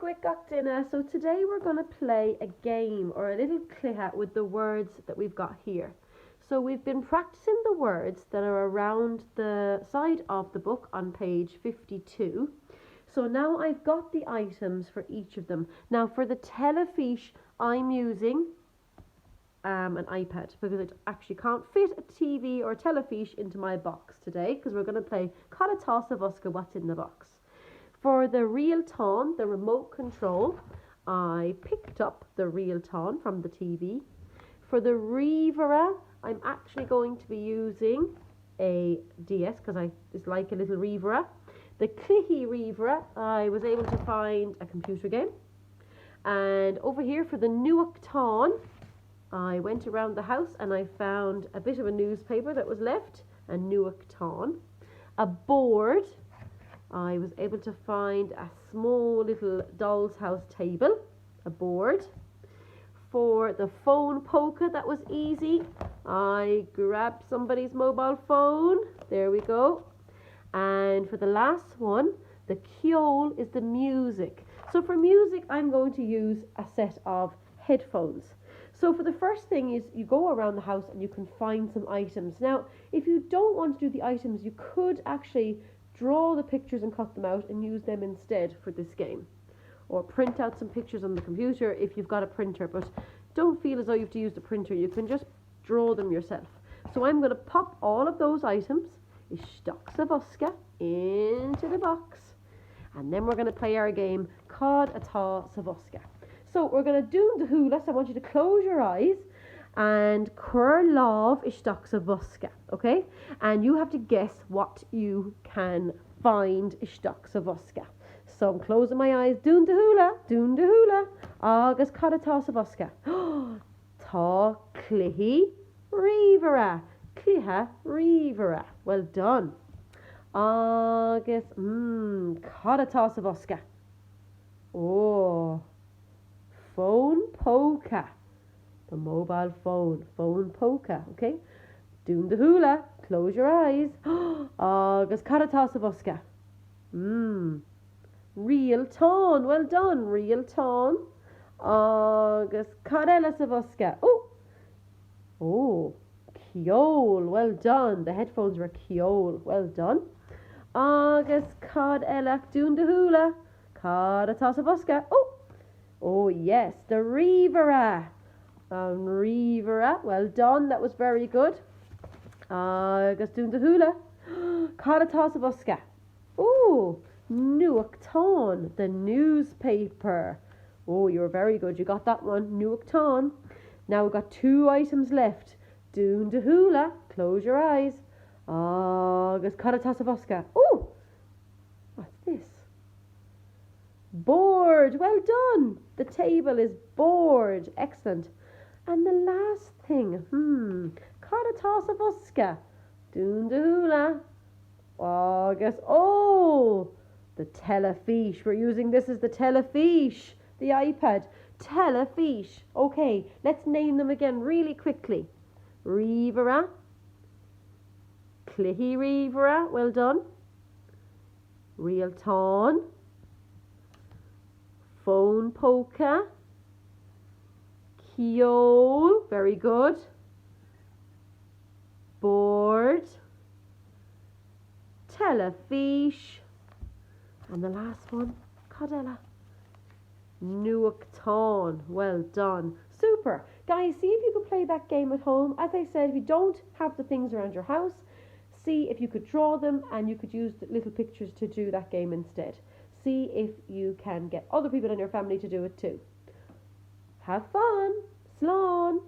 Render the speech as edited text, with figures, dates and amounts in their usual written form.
quick got dinner. So today we're going to play a game or a little clithe with the words that we've got here. So we've been practicing the words that are around the side of the book on page 52. So now I've got the items for each of them. Now for the teilifis, I'm using an iPad because I actually can't fit a TV or a teilifis into my box today because we're going to play Cad bhosca, what's in the box. For the real tone, the remote control, I picked up the real tone from the TV. For the rivera, I'm actually going to be using a DS because I just like a little rivera. The clihi rivera, I was able to find a computer game. And over here for the nuach tone, I went around the house and I found a bit of a newspaper that was left, a nuach tone. A board, I was able to find a small little doll's house table, a board. For the phone poker, that was easy. I grabbed somebody's mobile phone. There we go. And for the last one, the Gaeilge is the music. So for music, I'm going to use a set of headphones. So for the first thing is you go around the house and you can find some items. Now, if you don't want to do the items, you could actually draw the pictures and cut them out and use them instead for this game. Or print out some pictures on the computer if you've got a printer, but don't feel as though you have to use the printer. You can just draw them yourself. So I'm going to pop all of those items, bhosca, into the box. And then we're going to play our game, Cad bhosca. So we're going to do the hula, so I want you to close your eyes and cur love bhosca, okay? And you have to guess what you can find bhosca. So I'm closing my eyes, doing the hula, agus cad bhosca. Tá clihi rivera, well done. Agus cad bhosca. Oh, phone poker. The mobile phone poker, okay? Doing the hula, close your eyes. Agus cad bhosca. Real tone, well done, real tone. Agus cad bhosca. Oh, Gaeilge, well done. The headphones were Gaeilge, well done. Agus cad doing the hula, cad bhosca. Oh yes, the rivera. Rivera, well done, that was very good. Agus doing the hula, cad bhosca. Oh, nuach tone, the newspaper. Oh, you were very good, you got that one, nuach tone. Now we've got 2 items left. Doing the hula, close your eyes. Agus cad bhosca. Oh, what's this? Board, well done. The table is board, excellent. And the last thing, cad bhosca. Doing the hula. Agus, the teilifis. We're using this as the teilifis, the iPad. Teilifis. Okay, let's name them again really quickly. Rivera, clihi rivera, well done. Real tone, phone poker, Gaeilge, very good. Board, teilifis, and the last one, cadella. Nuach tone, well done. Super. Guys, see if you can play that game at home. As I said, if you don't have the things around your house, see if you could draw them and you could use the little pictures to do that game instead. See if you can get other people in your family to do it too. Have fun. Slán.